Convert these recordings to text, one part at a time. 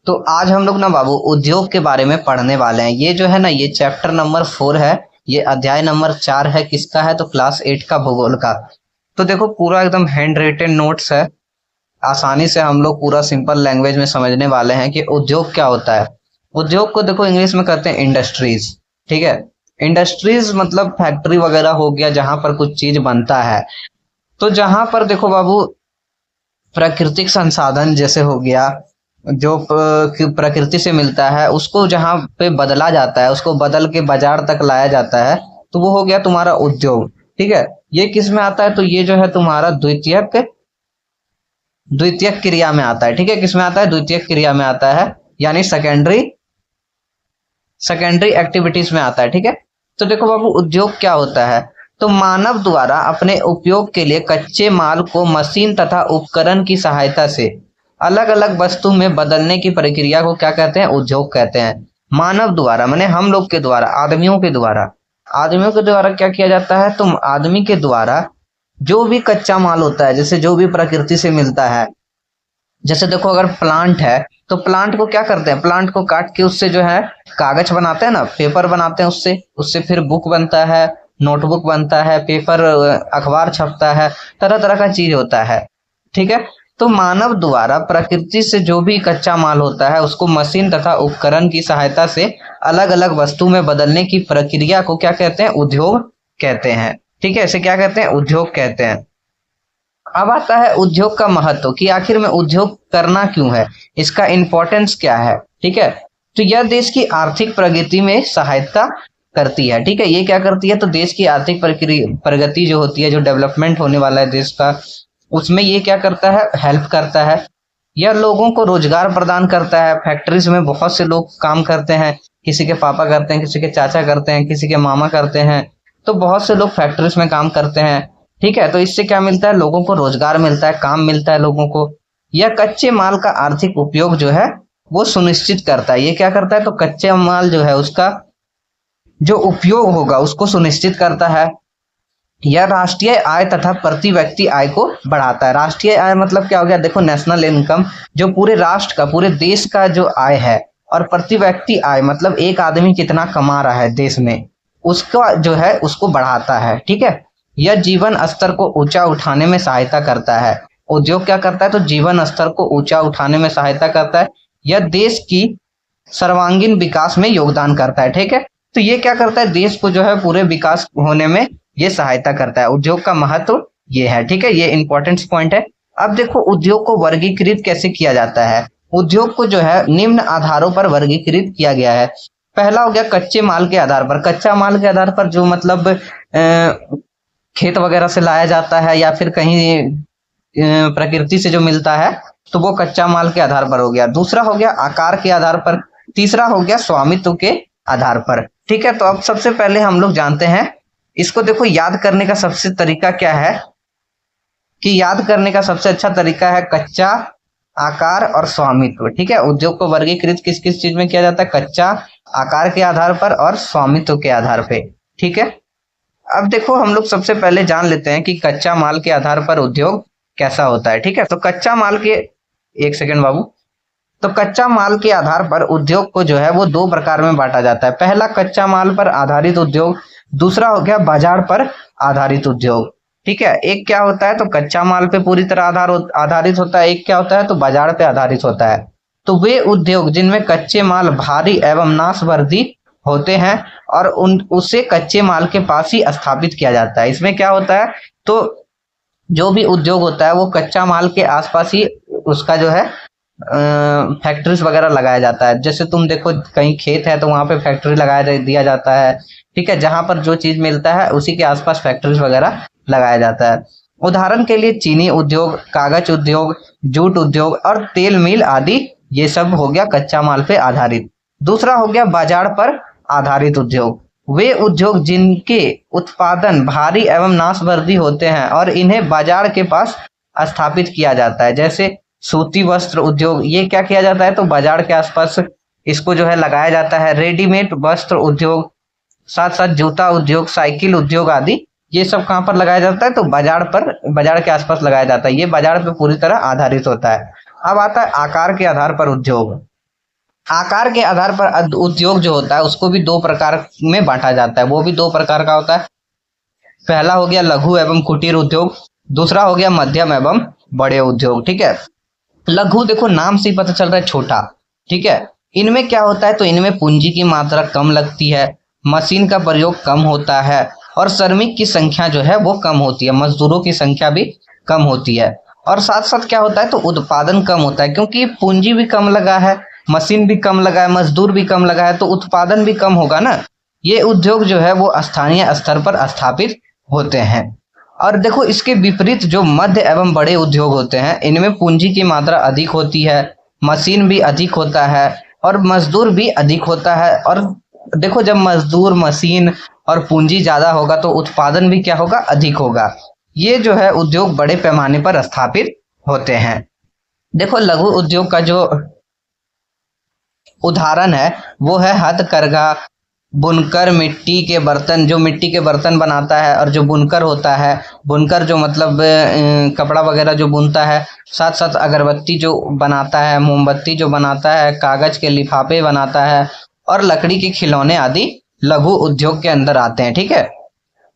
तो आज हम लोग ना बाबू उद्योग के बारे में पढ़ने वाले हैं। ये जो है ना, ये चैप्टर नंबर 4 है। ये अध्याय नंबर 4 है। किसका है? तो क्लास 8 का भूगोल का। तो देखो पूरा एकदम हैंड रिटन नोट्स है। आसानी से हम लोग पूरा सिंपल लैंग्वेज में समझने वाले हैं कि उद्योग क्या होता है। उद्योग को देखो इंग्लिश में कहते हैं इंडस्ट्रीज। ठीक है, इंडस्ट्रीज मतलब फैक्ट्री वगैरह हो गया जहां पर कुछ चीज बनता है। तो जहां पर देखो बाबू प्राकृतिक संसाधन जैसे हो गया, जो प्रकृति से मिलता है उसको जहाँ पे बदला जाता है, उसको बदल के बाजार तक लाया जाता है, तो वो हो गया तुम्हारा उद्योग। ठीक है, ये किस में आता है? तो ये जो है तुम्हारा द्वितीयक द्वितीयक क्रिया में आता है। ठीक है, किस में आता है? द्वितीयक क्रिया में आता है, यानी सेकेंडरी सेकेंडरी एक्टिविटीज में आता है। ठीक है, तो देखो बाबू उद्योग क्या होता है? तो मानव द्वारा अपने उपयोग के लिए कच्चे माल को मशीन तथा उपकरण की सहायता से अलग अलग वस्तु में बदलने की प्रक्रिया को क्या कहते हैं? उद्योग कहते हैं। मानव द्वारा माने हम लोग के द्वारा, आदमियों के द्वारा क्या किया जाता है? तो आदमी के द्वारा जो भी कच्चा माल होता है, जैसे जो भी प्रकृति से मिलता है, जैसे देखो अगर प्लांट है तो प्लांट को क्या करते हैं? प्लांट को काट के उससे जो है कागज बनाते हैं ना, पेपर बनाते हैं, उससे उससे फिर बुक बनता है, नोटबुक बनता है, पेपर अखबार छपता है, तरह तरह का चीज होता है। ठीक है, तो मानव द्वारा प्रकृति से जो भी कच्चा माल होता है उसको मशीन तथा उपकरण की सहायता से अलग अलग वस्तु में बदलने की प्रक्रिया को क्या कहते हैं? उद्योग कहते हैं। ठीक है, इसे क्या कहते हैं? उद्योग कहते हैं। अब आता है उद्योग का महत्व कि आखिर में उद्योग करना क्यों है, इसका इंपॉर्टेंस क्या है। ठीक है, तो यह देश की आर्थिक प्रगति में सहायता करती है। ठीक है, ये क्या करती है? तो देश की आर्थिक प्रगति जो होती है, जो डेवलपमेंट होने वाला है देश का, उसमें ये क्या करता है? हेल्प करता है। यह लोगों को रोजगार प्रदान करता है। फैक्ट्रीज में बहुत से लोग काम करते हैं, किसी के पापा करते हैं, किसी के चाचा करते हैं, किसी के मामा करते हैं, तो बहुत से लोग फैक्ट्रीज में काम करते हैं। ठीक है, तो इससे क्या मिलता है? लोगों को रोजगार मिलता है, काम मिलता है लोगों को। यह कच्चे माल का आर्थिक उपयोग जो है वो सुनिश्चित करता है। ये क्या करता है? तो कच्चे माल जो है उसका जो उपयोग होगा उसको सुनिश्चित करता है। यह राष्ट्रीय आय तथा प्रति व्यक्ति आय को बढ़ाता है। राष्ट्रीय आय मतलब क्या हो गया? देखो नेशनल इनकम, जो पूरे राष्ट्र का, पूरे देश का जो आय है, और प्रति व्यक्ति आय मतलब एक आदमी कितना कमा रहा है देश में, उसका जो है उसको बढ़ाता है। ठीक है, यह जीवन स्तर को ऊंचा उठाने में सहायता करता है। उद्योग क्या करता है? तो जीवन स्तर को ऊंचा उठाने में सहायता करता है। यह देश की सर्वांगीण विकास में योगदान करता है। ठीक है, तो ये क्या करता है? देश को जो है पूरे विकास होने में ये सहायता करता है। उद्योग का महत्व ये है। ठीक है, ये इंपॉर्टेंट पॉइंट है। अब देखो उद्योग को वर्गीकृत कैसे किया जाता है। उद्योग को जो है निम्न आधारों पर वर्गीकृत किया गया है। पहला हो गया कच्चे माल के आधार पर। कच्चा माल के आधार पर जो मतलब खेत वगैरह से लाया जाता है या फिर कहीं प्रकृति से जो मिलता है, तो वो कच्चा माल के आधार पर हो गया। दूसरा हो गया आकार के आधार पर। तीसरा हो गया स्वामित्व के आधार पर। ठीक है, तो अब सबसे पहले हम लोग जानते हैं इसको। देखो याद करने का सबसे तरीका क्या है कि याद करने का सबसे अच्छा तरीका है कच्चा, आकार और स्वामित्व। ठीक है, उद्योग को वर्गीकृत किस किस चीज में किया जाता है? कच्चा, आकार के आधार पर और स्वामित्व के आधार पे। ठीक है, अब देखो हम लोग सबसे पहले जान लेते हैं कि कच्चा माल के आधार पर उद्योग कैसा होता है। ठीक है, तो कच्चा माल के, एक सेकेंड बाबू, तो कच्चा माल के आधार पर उद्योग को जो है वो दो प्रकार में बांटा जाता है। पहला कच्चा माल पर आधारित उद्योग, दूसरा हो गया बाजार पर आधारित उद्योग। ठीक है, एक क्या होता है? तो कच्चा माल पे पूरी तरह आधारित होता है। एक क्या होता है? तो बाजार पे आधारित होता है। तो वे उद्योग जिनमें कच्चे माल भारी एवं नाशवर्ती होते हैं और उसे कच्चे माल के पास ही स्थापित किया जाता है। इसमें क्या होता है? तो जो भी उद्योग होता है वो कच्चा माल के आसपास ही उसका जो है फैक्ट्रीज वगैरह लगाया जाता है। जैसे तुम देखो कहीं खेत है तो वहां पे फैक्ट्री लगाया दिया जाता है। ठीक है, जहां पर जो चीज मिलता है उसी के आसपास फैक्ट्रीज वगैरह लगाया जाता है। उदाहरण के लिए चीनी उद्योग, कागज उद्योग, जूट उद्योग और तेल मिल आदि, ये सब हो गया कच्चा माल पे आधारित। दूसरा हो गया बाजार पर आधारित उद्योग। वे उद्योग जिनके उत्पादन भारी एवं नाशवर्ती होते हैं और इन्हें बाजार के पास स्थापित किया जाता है। जैसे सूती वस्त्र उद्योग, ये क्या किया जाता है? तो बाजार के आसपास इसको जो है लगाया जाता है। रेडीमेड वस्त्र उद्योग, साथ साथ जूता उद्योग, साइकिल उद्योग आदि, ये सब कहाँ पर लगाया जाता है? तो बाजार के आसपास लगाया जाता है। ये बाजार पे पूरी तरह आधारित होता है। अब आता है आकार के आधार पर उद्योग। आकार के आधार पर उद्योग जो होता है उसको भी दो प्रकार में बांटा जाता है, वो भी दो प्रकार का होता है। पहला हो गया लघु एवं कुटीर उद्योग, दूसरा हो गया मध्यम एवं बड़े उद्योग। ठीक है, लघु देखो नाम से ही पता चल रहा है छोटा। ठीक है, इनमें क्या होता है, तो इनमें पूंजी की मात्रा कम लगती है, मशीन का प्रयोग कम होता है और श्रमिक की संख्या जो है वो कम होती है, मजदूरों की संख्या भी कम होती है। और साथ साथ क्या होता है, तो उत्पादन कम होता है, क्योंकि पूंजी भी कम लगा है, मशीन भी कम लगा है, मजदूर भी कम लगा है, तो उत्पादन भी कम होगा ना। ये उद्योग जो है वो स्थानीय स्तर पर स्थापित होते हैं। और देखो इसके विपरीत जो मध्य एवं बड़े उद्योग होते हैं, इनमें पूंजी की मात्रा अधिक होती है, मशीन भी अधिक होता है और मजदूर भी अधिक होता है। और देखो जब मजदूर, मशीन और पूंजी ज्यादा होगा तो उत्पादन भी क्या होगा, अधिक होगा। ये जो है उद्योग बड़े पैमाने पर स्थापित होते हैं। देखो लघु उद्योग का जो उदाहरण है वो है हथकरघा, बुनकर, मिट्टी के बर्तन, जो मिट्टी के बर्तन बनाता है, और जो बुनकर होता है, बुनकर जो मतलब कपड़ा वगैरह जो बुनता है, साथ साथ अगरबत्ती जो बनाता है, मोमबत्ती जो बनाता है, कागज के लिफाफे बनाता है और लकड़ी के खिलौने आदि लघु उद्योग के अंदर आते हैं। ठीक है,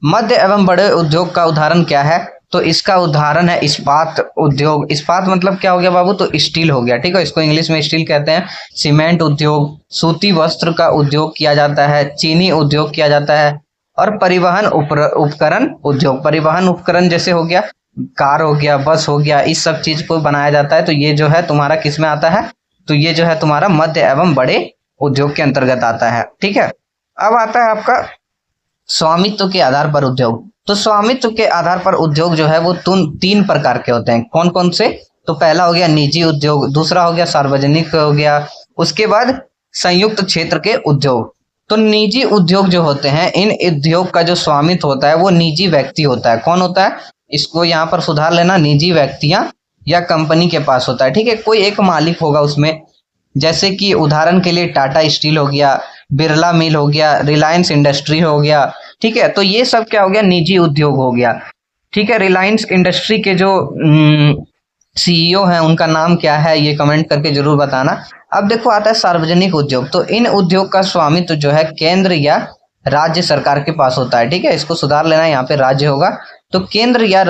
मध्य एवं बड़े उद्योग का उदाहरण क्या है, तो इसका उदाहरण है इस्पात उद्योग। इस्पात मतलब क्या हो गया बाबू, तो स्टील हो गया। ठीक है, इसको इंग्लिश में स्टील कहते हैं। सीमेंट उद्योग, सूती वस्त्र का उद्योग किया जाता है, चीनी उद्योग किया जाता है और परिवहन उपकरण उद्योग, परिवहन उपकरण जैसे हो गया कार हो गया, बस हो गया, इस सब चीज को बनाया जाता है। तो ये जो है तुम्हारा किस में आता है, तो ये जो है तुम्हारा मध्य एवं बड़े उद्योग के अंतर्गत आता है। ठीक है, अब आता है आपका स्वामित्व के आधार पर उद्योग। तो स्वामित्व के आधार पर उद्योग जो है वो तीन प्रकार के होते हैं। कौन कौन से, तो पहला हो गया निजी उद्योग, दूसरा हो गया सार्वजनिक हो गया, उसके बाद संयुक्त क्षेत्र के उद्योग। तो निजी उद्योग जो होते हैं, इन उद्योग का जो स्वामित्व होता है वो निजी व्यक्ति होता है। कौन होता है, इसको यहाँ पर सुधार लेना, निजी व्यक्तियां या कंपनी के पास होता है। ठीक है, कोई एक मालिक होगा उसमें, जैसे कि उदाहरण के लिए टाटा स्टील हो गया, बिरला मिल हो गया, रिलायंस इंडस्ट्री हो गया। ठीक है, तो ये सब क्या हो गया, निजी उद्योग हो गया। ठीक है, रिलायंस इंडस्ट्री के जो सीईओ हैं उनका नाम क्या है, ये कमेंट करके जरूर बताना। अब देखो आता है सार्वजनिक उद्योग। तो इन उद्योग का स्वामित्व जो है केंद्र या राज्य सरकार के पास होता है। ठीक है, इसको सुधार लेना, यहाँ पे राज्य होगा। तो केंद्र या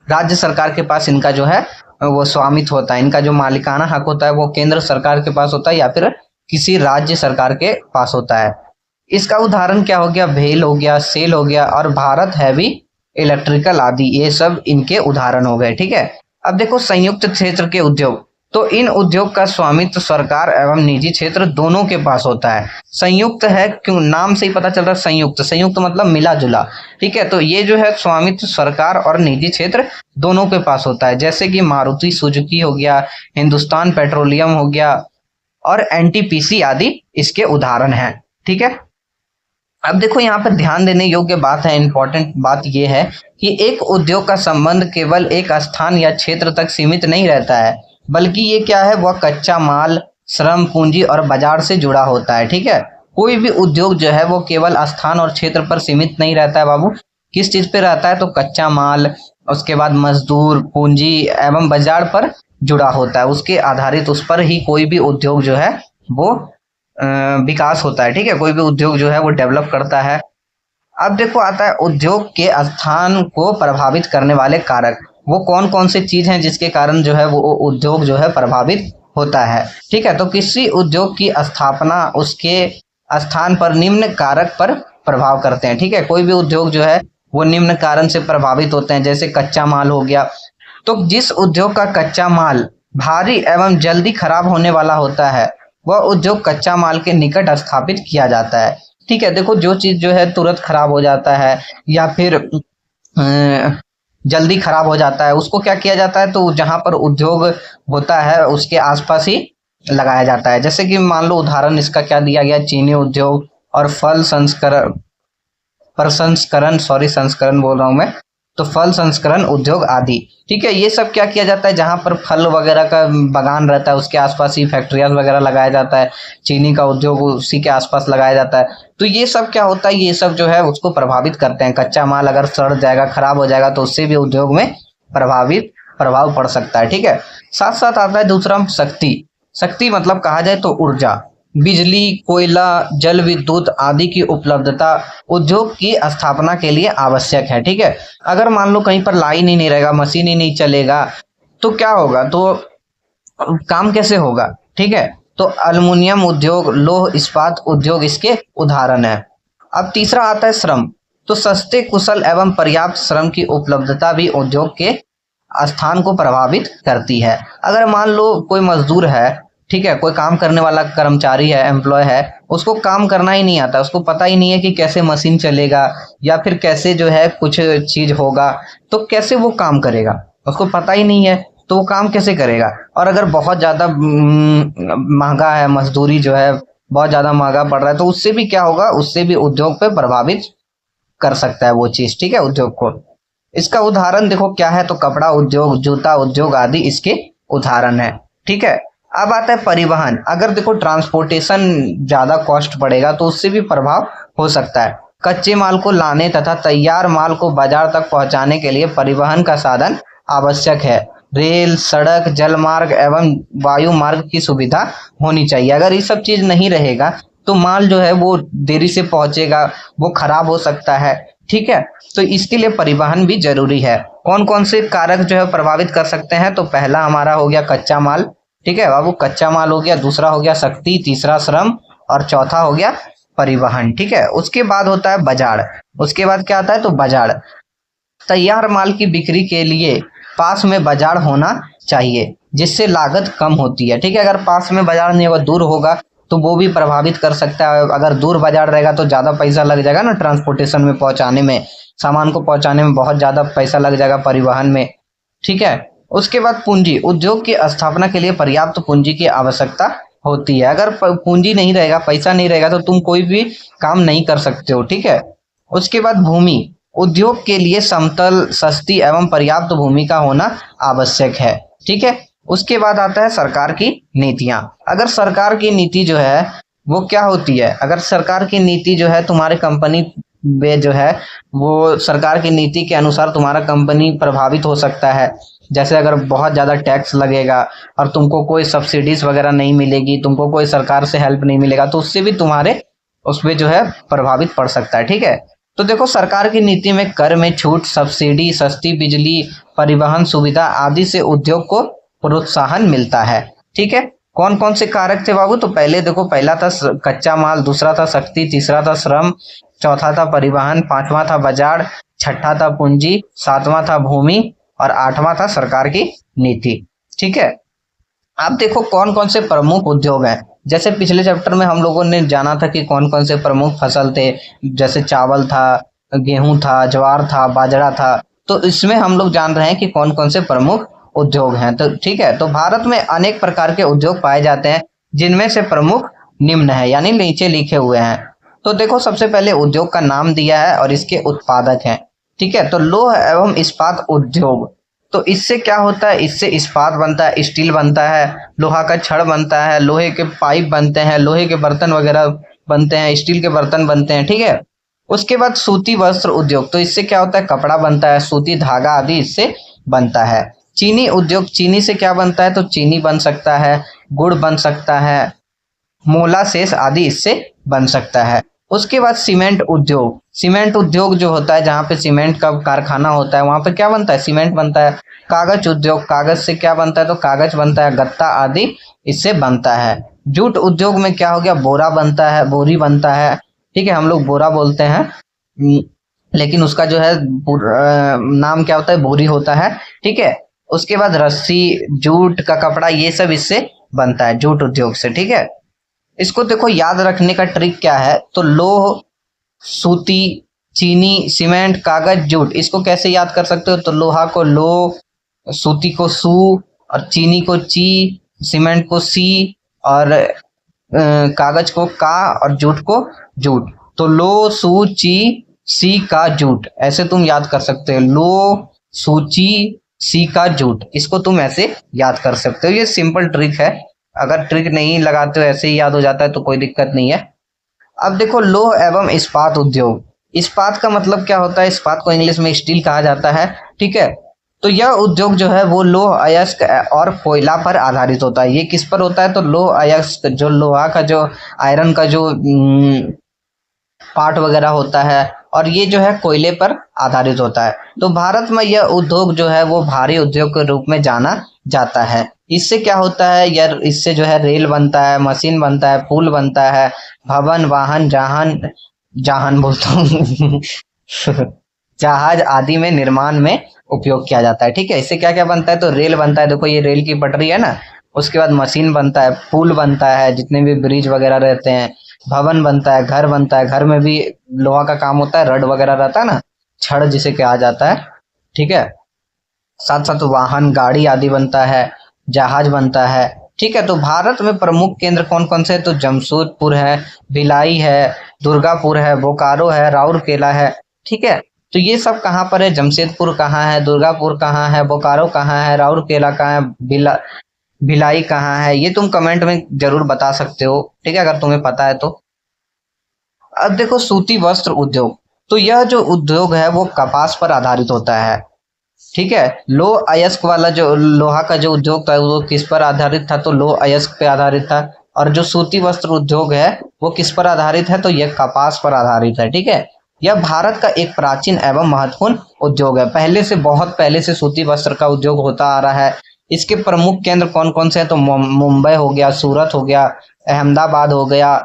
राज्य सरकार के पास इनका जो है वो स्वामित्व होता है। इनका जो मालिकाना हक होता है वो केंद्र सरकार के पास होता है या फिर किसी राज्य सरकार के पास होता है। इसका उदाहरण क्या हो गया, भेल हो गया, सेल हो गया और भारत हैवी इलेक्ट्रिकल आदि, ये सब इनके उदाहरण हो गए। ठीक है, अब देखो संयुक्त क्षेत्र के उद्योग। तो इन उद्योग का स्वामित्व सरकार एवं निजी क्षेत्र दोनों के पास होता है। संयुक्त है क्यों, नाम से ही पता चल रहा है संयुक्त, संयुक्त मतलब मिला जुला। ठीक है, तो ये जो है स्वामित्व सरकार और निजी क्षेत्र दोनों के पास होता है। जैसे कि मारुति सुजुकी हो गया, हिंदुस्तान पेट्रोलियम हो गया और एनटीपीसी आदि इसके उदाहरण हैं। ठीक है, अब देखो यहाँ पर ध्यान देने योग्य बात है, इंपॉर्टेंट बात यह है कि एक उद्योग का संबंध केवल एक स्थान या क्षेत्र तक सीमित नहीं रहता है, बल्कि ये क्या है, वह कच्चा माल, श्रम, पूंजी और बाजार से जुड़ा होता है। ठीक है, कोई भी उद्योग जो है वो केवल स्थान और क्षेत्र पर सीमित नहीं रहता है बाबू। किस चीज पे रहता है, तो कच्चा माल, उसके बाद मजदूर, पूंजी एवं बाजार पर जुड़ा होता है। उसके आधारित उस पर ही कोई भी उद्योग जो है वो विकास होता है। ठीक है, कोई भी उद्योग जो है वो डेवलप करता है। अब देखो आता है उद्योग के स्थान को प्रभावित करने वाले कारक। वो कौन कौन से चीज हैं जिसके कारण जो है वो उद्योग जो है प्रभावित होता है। ठीक है, तो किसी उद्योग की स्थापना उसके स्थान पर निम्न कारक पर प्रभाव करते हैं। ठीक है, कोई भी उद्योग जो है वो निम्न कारण से प्रभावित होते हैं, जैसे कच्चा माल हो गया। तो जिस उद्योग का कच्चा माल भारी एवं जल्दी खराब होने वाला होता है वह उद्योग कच्चा माल के निकट स्थापित किया जाता है। ठीक है, देखो जो चीज जो है तुरंत खराब हो जाता है या फिर जल्दी खराब हो जाता है, उसको क्या किया जाता है, तो जहां पर उद्योग होता है उसके आसपास ही लगाया जाता है। जैसे कि मान लो उदाहरण इसका क्या दिया गया, चीनी उद्योग और फल संस्करण बोल रहा हूं मैं, तो फल संस्करण उद्योग आदि। ठीक है, ये सब क्या किया जाता है, जहां पर फल वगैरह का बागान रहता है उसके आसपास ही फैक्ट्रियां वगैरह लगाया जाता है। चीनी का उद्योग उसी के आसपास लगाया जाता है। तो ये सब क्या होता है, ये सब जो है उसको प्रभावित करते हैं। कच्चा माल अगर सड़ जाएगा, खराब हो जाएगा, तो उससे भी उद्योग में प्रभाव पड़ सकता है। ठीक है, साथ साथ आता है दूसरा शक्ति। शक्ति मतलब कहा जाए तो ऊर्जा, बिजली, कोयला, जल विद्युत आदि की उपलब्धता उद्योग की स्थापना के लिए आवश्यक है। ठीक है, अगर मान लो कहीं पर लाइन ही नहीं रहेगा, मशीन ही नहीं चलेगा तो क्या होगा, तो काम कैसे होगा। ठीक है, तो अल्युमिनियम उद्योग, लौह इस्पात उद्योग इसके उदाहरण है। अब तीसरा आता है श्रम। तो सस्ते, कुशल एवं पर्याप्त श्रम की उपलब्धता भी उद्योग के स्थान को प्रभावित करती है। अगर मान लो कोई मजदूर है, ठीक है, कोई काम करने वाला कर्मचारी है, एम्प्लॉय है, उसको काम करना ही नहीं आता, उसको पता ही नहीं है कि कैसे मशीन चलेगा या फिर कैसे जो है कुछ चीज होगा, तो कैसे वो काम करेगा, उसको पता ही नहीं है, तो वो काम कैसे करेगा। और अगर बहुत ज्यादा महंगा है, मजदूरी जो है बहुत ज्यादा महंगा पड़ रहा है, तो उससे भी क्या होगा, उससे भी उद्योग पे प्रभावित कर सकता है वो चीज। ठीक है, उद्योग को। इसका उदाहरण देखो क्या है, तो कपड़ा उद्योग, जूता उद्योग आदि इसके उदाहरण है। ठीक है, अब आता है परिवहन। अगर देखो ट्रांसपोर्टेशन ज्यादा कॉस्ट बढ़ेगा तो उससे भी प्रभाव हो सकता है। कच्चे माल को लाने तथा तैयार माल को बाजार तक पहुंचाने के लिए परिवहन का साधन आवश्यक है। रेल, सड़क, जल मार्ग एवं वायु मार्ग की सुविधा होनी चाहिए। अगर ये सब चीज नहीं रहेगा तो माल जो है वो देरी से पहुंचेगा, वो खराब हो सकता है। ठीक है, तो इसके लिए परिवहन भी जरूरी है। कौन कौन से कारक जो है प्रभावित कर सकते हैं, तो पहला हमारा हो गया कच्चा माल। ठीक है बाबू, कच्चा माल हो गया, दूसरा हो गया शक्ति, तीसरा श्रम और चौथा हो गया परिवहन। ठीक है, उसके बाद होता है बाजार। उसके बाद क्या आता है, तो बाजार। तैयार माल की बिक्री के लिए पास में बाजार होना चाहिए जिससे लागत कम होती है। ठीक है, अगर पास में बाजार नहीं होगा, दूर होगा, तो वो भी प्रभावित कर सकता है। अगर दूर बाजार रहेगा तो ज्यादा पैसा लग जाएगा ना, ट्रांसपोर्टेशन में पहुंचाने में, सामान को पहुंचाने में बहुत ज्यादा पैसा लग जाएगा परिवहन में। ठीक है, उसके बाद पूंजी। उद्योग की स्थापना के लिए पर्याप्त पूंजी की आवश्यकता होती है। अगर पूंजी नहीं रहेगा, पैसा नहीं रहेगा, तो तुम कोई भी काम नहीं कर सकते हो। ठीक है, उसके बाद भूमि। उद्योग के लिए समतल, सस्ती एवं पर्याप्त भूमि का होना आवश्यक है। ठीक है, उसके बाद आता है सरकार की नीतियां। अगर सरकार की नीति जो है वो क्या होती है, अगर सरकार की नीति जो है तुम्हारे कंपनी में जो है वो सरकार की नीति के अनुसार तुम्हारा कंपनी प्रभावित हो सकता है। जैसे अगर बहुत ज्यादा टैक्स लगेगा और तुमको कोई सब्सिडीज वगैरह नहीं मिलेगी, तुमको कोई सरकार से हेल्प नहीं मिलेगा, तो उससे भी तुम्हारे उसमें जो है प्रभावित पड़ सकता है। ठीक है, तो देखो सरकार की नीति में कर में छूट, सब्सिडी, सस्ती बिजली, परिवहन सुविधा आदि से उद्योग को प्रोत्साहन मिलता है। ठीक है, कौन कौन से कारक थे बाबू, तो पहले देखो, पहला था कच्चा माल, दूसरा था शक्ति, तीसरा था श्रम, चौथा था परिवहन, पांचवा था बाजार, छठा था पूंजी, सातवां था भूमि और आठवां था सरकार की नीति। ठीक है, अब देखो कौन कौन से प्रमुख उद्योग हैं। जैसे पिछले चैप्टर में हम लोगों ने जाना था कि कौन कौन से प्रमुख फसल थे, जैसे चावल था, गेहूं था, ज्वार था, बाजरा था। तो इसमें हम लोग जान रहे हैं कि कौन कौन से प्रमुख उद्योग हैं। तो ठीक है, तो भारत में अनेक प्रकार के उद्योग पाए जाते हैं जिनमें से प्रमुख निम्न है, यानी नीचे लिखे हुए हैं। तो देखो सबसे पहले उद्योग का नाम दिया है और इसके उत्पादक हैं। ठीक है, तो लौह एवं इस्पात उद्योग। तो इससे क्या होता है, इससे इस्पात बनता है, स्टील बनता है, लोहा का छड़ बनता है, लोहे के पाइप बनते हैं, लोहे के बर्तन वगैरह बनते हैं, स्टील के बर्तन बनते हैं। ठीक है, उसके बाद सूती वस्त्र उद्योग। तो इससे क्या होता है, कपड़ा बनता है, सूती धागा आदि इससे बनता है। चीनी उद्योग। चीनी से क्या बनता है, तो चीनी बन सकता है, गुड़ बन सकता है, मोलासेस आदि इससे बन सकता है। उसके बाद सीमेंट उद्योग। सीमेंट उद्योग जो होता है, जहाँ पे सीमेंट का कारखाना होता है, वहां पे क्या बनता है, सीमेंट बनता है। कागज उद्योग। कागज से क्या बनता है, तो कागज बनता है, गत्ता आदि इससे बनता है। जूट उद्योग में क्या हो गया, बोरा बनता है, बोरी बनता है। ठीक है, हम लोग बोरा बोलते हैं लेकिन उसका जो है नाम क्या होता है, बोरी होता है। ठीक है, उसके बाद रस्सी, जूट का कपड़ा, ये सब इससे बनता है, जूट उद्योग से। ठीक है, इसको देखो याद रखने का ट्रिक क्या है, तो लोह, सूती, चीनी, सीमेंट, कागज, जूट, इसको कैसे याद कर सकते हो, तो लोहा को लो, सूती को सू और चीनी को ची, सीमेंट को सी और कागज को का और जूट को जूट। तो लो, सू, ची, सी का जूट, ऐसे तुम याद कर सकते हो। लो, सूची, सी का जूट, इसको तुम ऐसे याद कर सकते हो। ये सिंपल ट्रिक है, अगर ट्रिक नहीं लगाते हो ऐसे ही याद हो जाता है तो कोई दिक्कत नहीं है। अब देखो लौह एवं इस्पात उद्योग। इस्पात का मतलब क्या होता है, इस्पात को इंग्लिश में स्टील कहा जाता है। ठीक है, तो यह उद्योग जो है वो लौह अयस्क और कोयला पर आधारित होता है। ये किस पर होता है? तो लौह अयस्क, जो लोहा का जो आयरन का जो पार्ट वगैरह होता है, और ये जो है कोयले पर आधारित होता है। तो भारत में यह उद्योग जो है वो भारी उद्योग के रूप में जाना जाता है। इससे क्या होता है यार, इससे जो है रेल बनता है, मशीन बनता है, पुल बनता है, भवन, वाहन, जहान जहान बोलता हूँ जहाज आदि में निर्माण में उपयोग किया जाता है। ठीक है, इससे क्या क्या बनता है? तो रेल बनता है, देखो ये रेल की पटरी है ना, उसके बाद मशीन बनता है, पुल बनता है, जितने भी ब्रिज वगैरह रहते हैं, भवन बनता है, घर बनता है, घर में भी लोहा का काम होता है, रड वगैरह रहता है ना, छड़ जिसे कहा जाता है। ठीक है, साथ साथ वाहन, गाड़ी आदि बनता है, जहाज बनता है। ठीक है, तो भारत में प्रमुख केंद्र कौन कौन से हैं? तो जमशेदपुर है, भिलाई है, दुर्गापुर है, बोकारो है, राउरकेला है। ठीक है, तो ये सब कहाँ पर है? जमशेदपुर कहाँ है, दुर्गापुर कहाँ है, बोकारो कहाँ है, राउरकेला कहाँ है, भिलाई कहाँ है? ये तुम कमेंट में जरूर बता सकते हो। ठीक है, अगर तुम्हें पता है तो। अब देखो सूती वस्त्र उद्योग, तो यह जो उद्योग है वो कपास पर आधारित होता है। ठीक है, लोह अयस्क वाला जो लोहा का जो उद्योग था वो किस पर आधारित था? तो लोह अयस्क पे आधारित था। और जो सूती वस्त्र उद्योग है वो किस पर आधारित है? तो यह कपास पर आधारित है। ठीक है, यह भारत का एक प्राचीन एवं महत्वपूर्ण उद्योग है। पहले से, बहुत पहले से सूती वस्त्र का उद्योग होता आ रहा है। इसके प्रमुख केंद्र कौन कौन से हैं? तो मुंबई हो गया, सूरत हो गया, अहमदाबाद हो गया,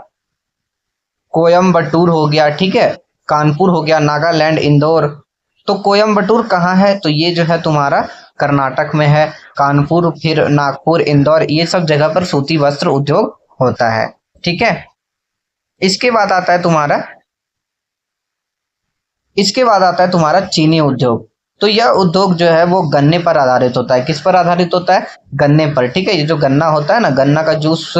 कोयम्बटूर हो गया। ठीक है, कानपुर हो गया, नागालैंड, इंदौर। तो कोयम्बटूर कहाँ है? तो ये जो है तुम्हारा कर्नाटक में है। कानपुर, फिर नागपुर, इंदौर, ये सब जगह पर सूती वस्त्र उद्योग होता है। ठीक है, इसके बाद आता है तुम्हारा चीनी उद्योग। तो यह उद्योग जो है वो गन्ने पर आधारित होता है। किस पर आधारित होता है? गन्ने पर। ठीक है, ये जो गन्ना होता है ना, गन्ना का जूस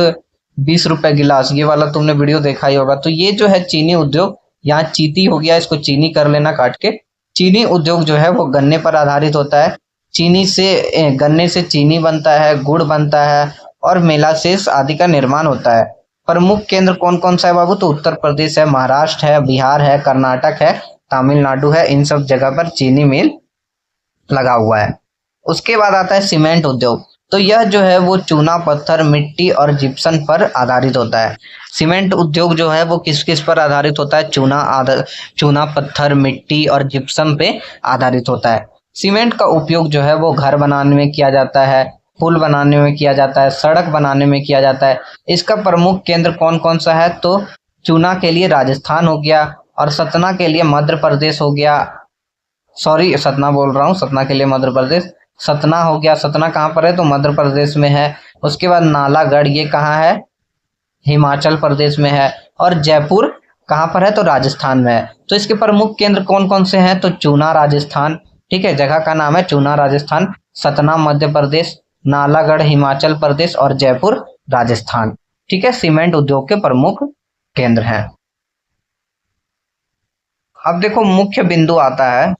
20 रुपए गिलास, ये वाला तुमने वीडियो देखा ही होगा। तो ये जो है चीनी उद्योग, यहाँ चीती हो गया, इसको चीनी कर लेना काट के। चीनी उद्योग जो है वो गन्ने पर आधारित होता है। गन्ने से चीनी बनता है, गुड़ बनता है, और मेलासेस आदि का निर्माण होता है। प्रमुख केंद्र कौन कौन सा है बाबू? तो उत्तर प्रदेश है, महाराष्ट्र है, बिहार है, कर्नाटक है, तमिलनाडु है। इन सब जगह पर चीनी मिल लगा हुआ है। उसके बाद आता है सीमेंट उद्योग। तो यह जो है वो चूना, पत्थर, मिट्टी और जिप्सम पर आधारित होता है। सीमेंट उद्योग जो है वो किस किस पर आधारित होता है? चूना, पत्थर, मिट्टी और जिप्सम पे आधारित होता है। सीमेंट का उपयोग जो है वो घर बनाने में किया जाता है, पुल बनाने में किया जाता है, सड़क बनाने में किया जाता है। इसका प्रमुख केंद्र कौन कौन सा है? तो चूना के लिए राजस्थान हो गया, और सतना के लिए मध्य प्रदेश हो गया। सॉरी, सतना बोल रहा हूँ, सतना के लिए मध्य प्रदेश, सतना हो गया। सतना कहाँ पर है? तो मध्य प्रदेश में है। उसके बाद नालागढ़, ये कहाँ है? हिमाचल प्रदेश में है। और जयपुर कहाँ पर है? तो राजस्थान में है। तो इसके प्रमुख केंद्र कौन कौन से हैं? तो चूना राजस्थान, ठीक है, जगह का नाम है चूना राजस्थान, सतना मध्य प्रदेश, नालागढ़ हिमाचल प्रदेश, और जयपुर राजस्थान। ठीक है, सीमेंट उद्योग के प्रमुख केंद्र हैं। अब देखो मुख्य बिंदु आता है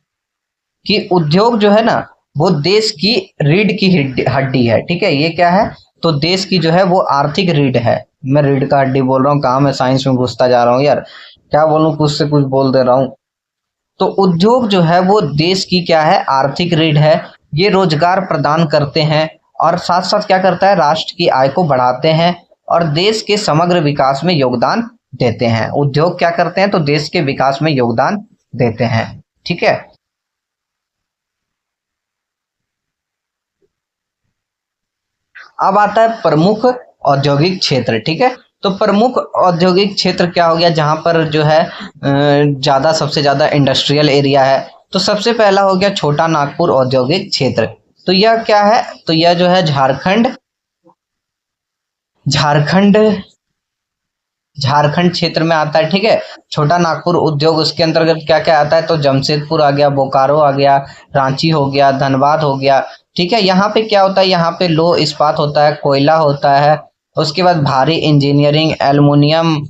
कि उद्योग जो है ना वो देश की रीढ़ की हड्डी है। ठीक है, ये क्या है? तो देश की जो है वो आर्थिक रीढ़ है। मैं रीढ़ का हड्डी बोल रहा हूँ, कहाँ मैं साइंस में घुसता जा रहा हूँ यार, क्या बोलूँ, कुछ से कुछ बोल दे रहा हूँ। तो उद्योग जो है वो देश की क्या है? आर्थिक रीढ़ है। ये रोजगार प्रदान करते हैं, और साथ साथ क्या करता है? राष्ट्र की आय को बढ़ाते हैं और देश के समग्र विकास में योगदान देते हैं। उद्योग क्या करते हैं? तो देश के विकास में योगदान देते हैं। ठीक है, अब आता है प्रमुख औद्योगिक क्षेत्र। ठीक है, तो प्रमुख औद्योगिक क्षेत्र क्या हो गया? जहां पर जो है ज्यादा, सबसे ज्यादा इंडस्ट्रियल एरिया है। तो सबसे पहला हो गया छोटा नागपुर औद्योगिक क्षेत्र। तो यह क्या है? तो यह जो है झारखंड झारखंड क्षेत्र में आता है। ठीक है, छोटा नागपुर उद्योग, उसके अंतर्गत क्या क्या आता है? तो जमशेदपुर आ गया, बोकारो आ गया, रांची हो गया, धनबाद हो गया। ठीक है, यहाँ पे क्या होता है? यहाँ पे लोह इस्पात होता है, कोयला होता है, उसके बाद भारी इंजीनियरिंग, एल्युमिनियम,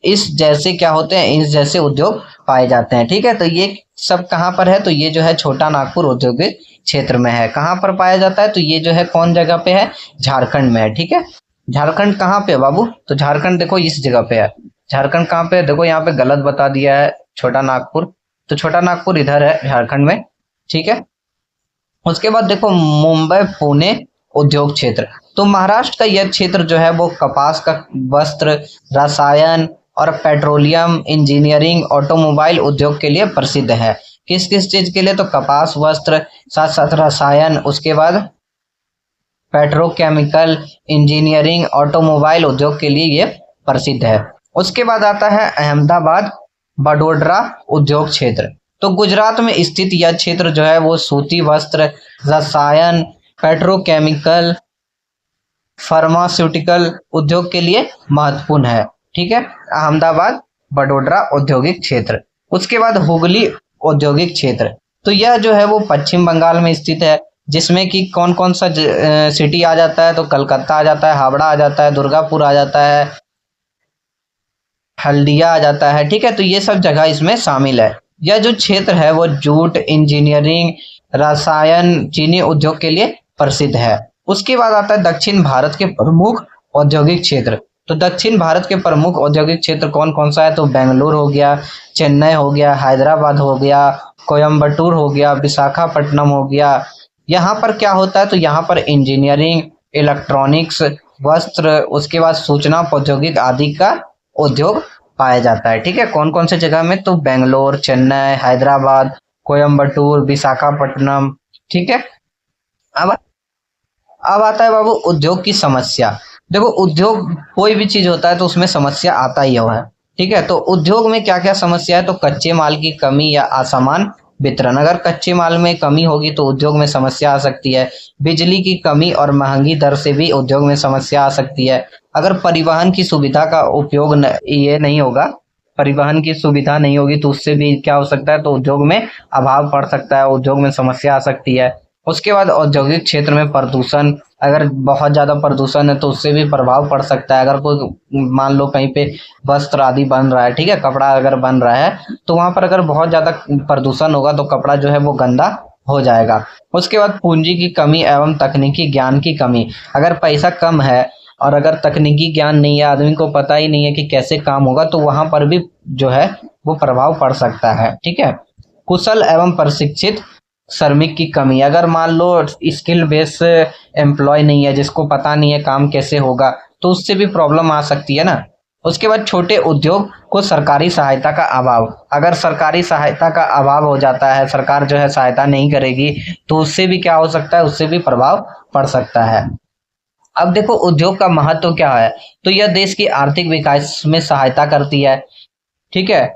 इस जैसे क्या होते हैं? इस जैसे उद्योग पाए जाते हैं। ठीक है, तो ये सब कहाँ पर है? तो ये जो है छोटा नागपुर औद्योगिक क्षेत्र में है। कहाँ पर पाया जाता है? तो ये जो है कौन जगह पे है? झारखंड में है। ठीक है, झारखंड कहाँ पे है बाबू? तो झारखंड देखो इस जगह पे है। झारखंड कहाँ पे है? देखो यहाँ पे गलत बता दिया है, छोटा नागपुर। तो छोटा नागपुर इधर है झारखंड में। ठीक है, उसके बाद देखो मुंबई पुणे उद्योग क्षेत्र। तो महाराष्ट्र का यह क्षेत्र जो है वो कपास का वस्त्र, रसायन और पेट्रोलियम इंजीनियरिंग, ऑटोमोबाइल उद्योग के लिए प्रसिद्ध है। किस किस चीज के लिए? तो कपास, वस्त्र, साथ साथ रसायन, उसके बाद पेट्रोकेमिकल इंजीनियरिंग, ऑटोमोबाइल उद्योग के लिए ये प्रसिद्ध है। उसके बाद आता है अहमदाबाद बडोदरा उद्योग क्षेत्र। तो गुजरात में स्थित यह क्षेत्र जो है वो सूती वस्त्र, रसायन, पेट्रोकेमिकल, फार्मास्यूटिकल उद्योग के लिए महत्वपूर्ण है। ठीक है, अहमदाबाद बडोदरा औद्योगिक क्षेत्र। उसके बाद हुगली औद्योगिक क्षेत्र। तो यह जो है वो पश्चिम बंगाल में स्थित है, जिसमें कि कौन कौन सा सिटी आ जाता है? तो कलकत्ता आ जाता है, हावड़ा आ जाता है, दुर्गापुर आ जाता है, हल्दिया आ जाता है। ठीक है, तो ये सब जगह इसमें शामिल है। यह जो क्षेत्र है वो जूट, इंजीनियरिंग, रसायन, चीनी उद्योग के लिए प्रसिद्ध है। उसके बाद आता है दक्षिण भारत के प्रमुख औद्योगिक क्षेत्र। तो दक्षिण भारत के प्रमुख औद्योगिक क्षेत्र कौन कौन सा है? तो बेंगलुरु हो गया, चेन्नई हो गया, हैदराबाद हो गया, कोयम्बटूर हो गया, विशाखापट्टनम हो गया। यहाँ पर क्या होता है? तो यहाँ पर इंजीनियरिंग, इलेक्ट्रॉनिक्स, वस्त्र, उसके बाद सूचना प्रौद्योगिकी आदि का उद्योग पाया जाता है। ठीक है, कौन कौन से जगह में? तो बेंगलोर, चेन्नई, हैदराबाद, कोयम्बटूर, विशाखापट्टनम। ठीक है, अब आता है बाबू उद्योग की समस्या। देखो उद्योग कोई भी चीज होता है तो उसमें समस्या आता ही है। ठीक है, तो उद्योग में क्या क्या समस्या है? तो कच्चे माल की कमी या असमान वितरण। अगर कच्चे माल में कमी होगी तो उद्योग में समस्या आ सकती है। बिजली की कमी और महंगी दर से भी उद्योग में समस्या आ सकती है। अगर परिवहन की सुविधा का उपयोग ये नहीं होगा, परिवहन की सुविधा नहीं होगी तो उससे भी क्या हो सकता है? तो उद्योग में अभाव पड़ सकता है, उद्योग में समस्या आ सकती है। उसके बाद औद्योगिक क्षेत्र में प्रदूषण, अगर बहुत ज़्यादा प्रदूषण है तो उससे भी प्रभाव पड़ सकता है। अगर कोई मान लो कहीं पे वस्त्र आदि बन रहा है, ठीक है, कपड़ा अगर बन रहा है तो वहाँ पर अगर बहुत ज़्यादा प्रदूषण होगा तो कपड़ा जो है वो गंदा हो जाएगा। उसके बाद पूंजी की कमी एवं तकनीकी ज्ञान की कमी। अगर पैसा कम है और अगर तकनीकी ज्ञान नहीं है, आदमी को पता ही नहीं है कि कैसे काम होगा, तो वहाँ पर भी जो है वो प्रभाव पड़ सकता है। ठीक है, कुशल एवं प्रशिक्षित श्रमिक की कमी। अगर मान लो स्किल बेस एम्प्लॉय नहीं है, जिसको पता नहीं है काम कैसे होगा, तो उससे भी प्रॉब्लम आ सकती है ना। उसके बाद छोटे उद्योग को सरकारी सहायता का अभाव। अगर सरकारी सहायता का अभाव हो जाता है, सरकार जो है सहायता नहीं करेगी, तो उससे भी क्या हो सकता है? उससे भी प्रभाव पड़ सकता है। अब देखो उद्योग का महत्व क्या है? तो यह देश की आर्थिक विकास में सहायता करती है। ठीक है,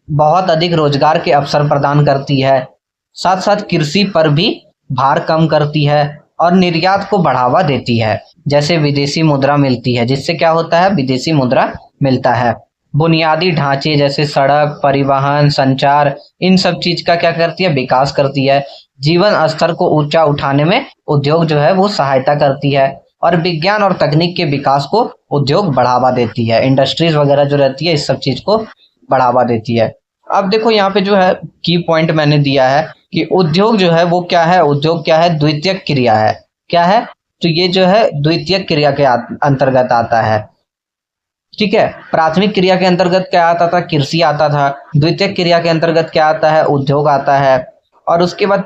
बहुत अधिक रोजगार के अवसर प्रदान करती है, साथ साथ कृषि पर भी भार कम करती है और निर्यात को बढ़ावा देती है। जैसे विदेशी मुद्रा मिलती है, जिससे क्या होता है? विदेशी मुद्रा मिलता है। बुनियादी ढांचे जैसे सड़क, परिवहन, संचार, इन सब चीज का क्या करती है? विकास करती है। जीवन स्तर को ऊंचा उठाने में उद्योग जो है वो सहायता करती है और विज्ञान और तकनीक के विकास को उद्योग बढ़ावा देती है। इंडस्ट्रीज वगैरह जो रहती है इस सब चीज को बढ़ावा देती है। अब देखो यहाँ पे जो है की पॉइंट मैंने दिया है कि उद्योग जो है वो क्या है? उद्योग क्या है? द्वितीयक क्रिया है। क्या है? तो ये जो है द्वितीयक क्रिया के अंतर्गत आता है। ठीक है, प्राथमिक क्रिया के अंतर्गत क्या आता था? कृषि आता था। द्वितीयक क्रिया के अंतर्गत क्या आता है? उद्योग आता है। और उसके बाद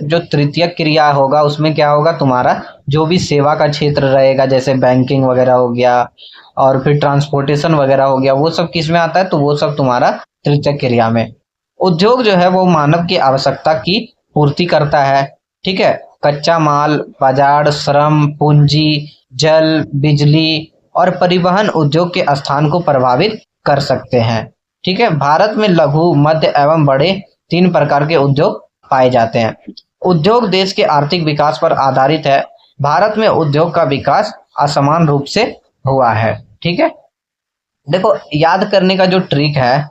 जो तृतीयक क्रिया होगा उसमें क्या होगा? तुम्हारा जो भी सेवा का क्षेत्र रहेगा, जैसे बैंकिंग वगैरह हो गया और फिर ट्रांसपोर्टेशन वगैरह हो गया, वो सब किस में आता है? तो वो सब तुम्हारा तृतीयक क्रिया में। उद्योग जो है वो मानव की आवश्यकता की पूर्ति करता है। ठीक है, कच्चा माल, बाजार, श्रम, पूंजी, जल, बिजली और परिवहन उद्योग के स्थान को प्रभावित कर सकते हैं। ठीक है, भारत में लघु, मध्य एवं बड़े 3 प्रकार के उद्योग पाए जाते हैं। उद्योग देश के आर्थिक विकास पर आधारित है। भारत में उद्योग का विकास असमान रूप से हुआ है। ठीक है, देखो याद करने का जो ट्रिक है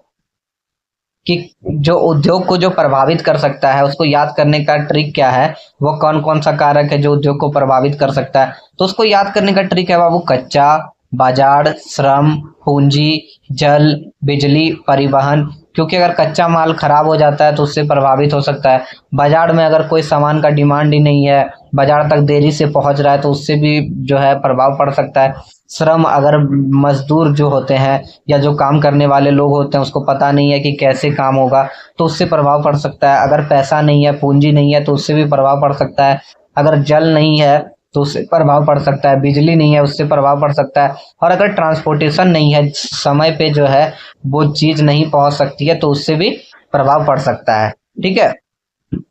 कि जो उद्योग को जो प्रभावित कर सकता है, उसको याद करने का ट्रिक क्या है? वो कौन कौन सा कारक है जो उद्योग को प्रभावित कर सकता है? तो उसको याद करने का ट्रिक है बाबू, कच्चा, बाजार, श्रम, पूंजी, जल, बिजली, परिवहन, क्योंकि अगर कच्चा माल खराब हो जाता है तो उससे प्रभावित हो सकता है। बाजार में अगर कोई सामान का डिमांड ही नहीं है, बाजार तक देरी से पहुंच रहा है, तो उससे भी जो है प्रभाव पड़ सकता है। श्रम, अगर मजदूर जो होते हैं या जो काम करने वाले लोग होते हैं उसको पता नहीं है कि कैसे काम होगा, तो उससे प्रभाव पड़ सकता है। अगर पैसा नहीं है, पूंजी नहीं है, तो उससे भी प्रभाव पड़ सकता है। अगर जल नहीं है तो उससे प्रभाव पड़ सकता है, बिजली नहीं है उससे प्रभाव पड़ सकता है, और अगर ट्रांसपोर्टेशन नहीं है, समय पे जो है वो चीज नहीं पहुंच सकती है, तो उससे भी प्रभाव पड़ सकता है। ठीक है।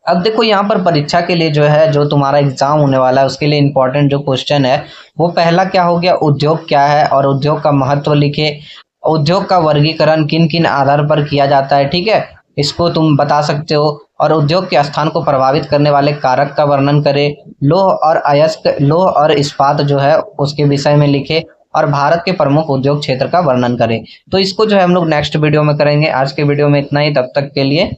अब देखो यहाँ पर परीक्षा के लिए जो है, जो तुम्हारा एग्जाम होने वाला है उसके लिए इम्पोर्टेंट जो क्वेश्चन है वो पहला क्या हो गया, उद्योग क्या है और उद्योग का महत्व लिखे। उद्योग का वर्गीकरण किन किन आधार पर किया जाता है, ठीक है, इसको तुम बता सकते हो। और उद्योग के स्थान को प्रभावित करने वाले कारक का वर्णन करें। लौह और इस्पात जो है उसके विषय में लिखे, और भारत के प्रमुख उद्योग क्षेत्र का वर्णन करें। तो इसको जो है हम लोग नेक्स्ट वीडियो में करेंगे। आज के वीडियो में इतना ही, तब तक के लिए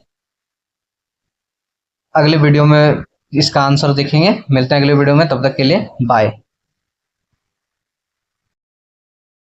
अगले वीडियो में इसका आंसर देखेंगे। मिलते हैं अगले वीडियो में, तब तक के लिए बाय।